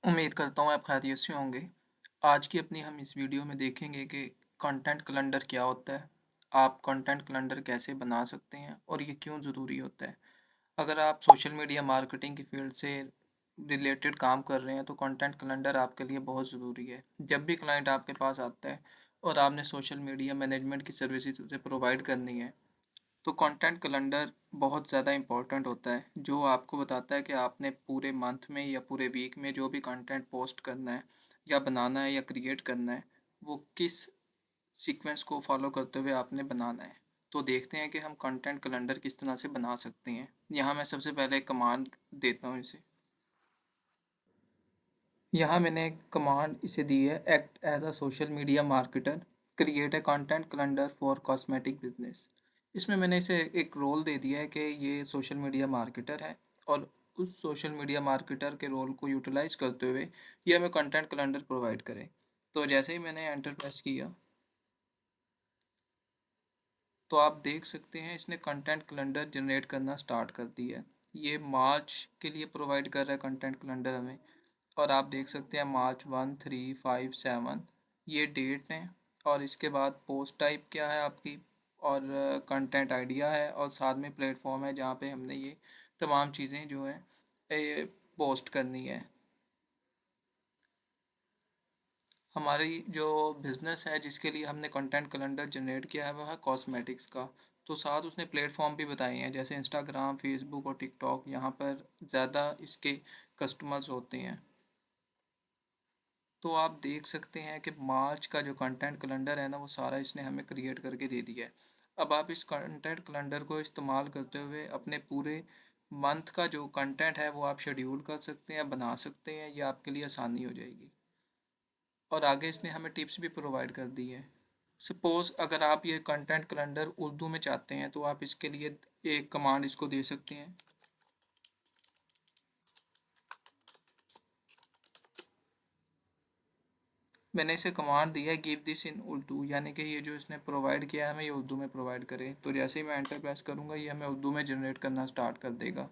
उम्मीद करता हूँ आप खैरियत से होंगे। आज की अपनी हम इस वीडियो में देखेंगे कि कंटेंट कैलेंडर क्या होता है, आप कंटेंट कैलेंडर कैसे बना सकते हैं और ये क्यों ज़रूरी होता है। अगर आप सोशल मीडिया मार्केटिंग की फ़ील्ड से रिलेटेड काम कर रहे हैं तो कंटेंट कैलेंडर आपके लिए बहुत ज़रूरी है। जब भी क्लाइंट आपके पास आता है और आपने सोशल मीडिया मैनेजमेंट की सर्विसेज़ उसे प्रोवाइड करनी है, तो कंटेंट कैलेंडर बहुत ज़्यादा इम्पोर्टेंट होता है, जो आपको बताता है कि आपने पूरे मंथ में या पूरे वीक में जो भी कंटेंट पोस्ट करना है या बनाना है या क्रिएट करना है, वो किस सीक्वेंस को फॉलो करते हुए आपने बनाना है। तो देखते हैं कि हम कंटेंट कैलेंडर किस तरह से बना सकते हैं। यहाँ मैं सबसे पहले एक कमांड देता हूँ इसे। यहाँ मैंने एक कमांड इसे दी है, act as a social media marketer, create a content calendar for cosmetic business. इसमें मैंने इसे एक रोल दे दिया है कि ये सोशल मीडिया मार्केटर है और उस सोशल मीडिया मार्केटर के रोल को यूटिलाइज करते हुए ये हमें कंटेंट कैलेंडर प्रोवाइड करे। तो जैसे ही मैंने एंटर प्रेस किया तो आप देख सकते हैं इसने कंटेंट कैलेंडर जनरेट करना स्टार्ट कर दिया है। ये मार्च के लिए प्रोवाइड कर रहा है कंटेंट कैलेंडर हमें। और आप देख सकते हैं मार्च 1, 3, 5, 7 ये डेट हैं। और इसके बाद पोस्ट टाइप क्या है आपकी, और कंटेंट आइडिया है, और साथ में प्लेटफॉर्म है जहाँ पे हमने ये तमाम चीज़ें जो हैं पोस्ट करनी है। हमारी जो बिज़नेस है जिसके लिए हमने कंटेंट कैलेंडर जनरेट किया है वो है कॉस्मेटिक्स का। तो साथ उसने प्लेटफॉर्म भी बताए हैं जैसे इंस्टाग्राम, फेसबुक और टिकटॉक, यहाँ पर ज़्यादा इसके कस्टमर्स होते हैं। तो आप देख सकते हैं कि मार्च का जो कंटेंट कैलेंडर है ना वो सारा इसने हमें क्रिएट करके दे दिया है। अब आप इस कंटेंट कैलेंडर को इस्तेमाल करते हुए अपने पूरे मंथ का जो कंटेंट है वो आप शेड्यूल कर सकते हैं, बना सकते हैं, ये आपके लिए आसानी हो जाएगी। और आगे इसने हमें टिप्स भी प्रोवाइड कर दी है। सपोज़ अगर आप ये कंटेंट कैलेंडर उर्दू में चाहते हैं तो आप इसके लिए एक कमांड इसको दे सकते हैं। मैंने इसे कमांड दी है गिव दिस इन उर्दू, यानी कि ये जो इसने प्रोवाइड किया है हमें ये उर्दू में प्रोवाइड करे। तो जैसे ही मैं एंटर प्रेस करूँगा ये हमें उर्दू में जनरेट करना स्टार्ट कर देगा।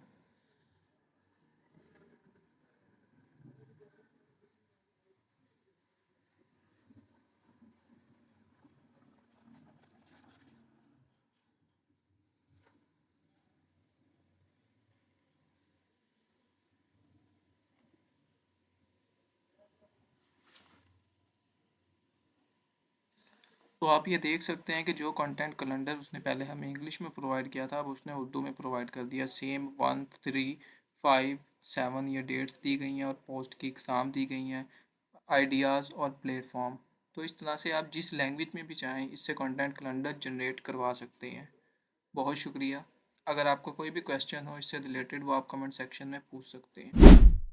तो आप ये देख सकते हैं कि जो कंटेंट कैलेंडर उसने पहले हमें इंग्लिश में प्रोवाइड किया था अब उसने उर्दू में प्रोवाइड कर दिया। सेम 1, 3, 5, 7 ये डेट्स दी गई हैं और पोस्ट की एग्ज़ाम दी गई हैं, आइडियाज़ और प्लेटफॉर्म। तो इस तरह से आप जिस लैंग्वेज में भी चाहें इससे कंटेंट कैलेंडर जनरेट करवा सकते हैं। बहुत शुक्रिया। अगर आपको कोई भी क्वेश्चन हो इससे रिलेटेड वो आप कमेंट सेक्शन में पूछ सकते हैं।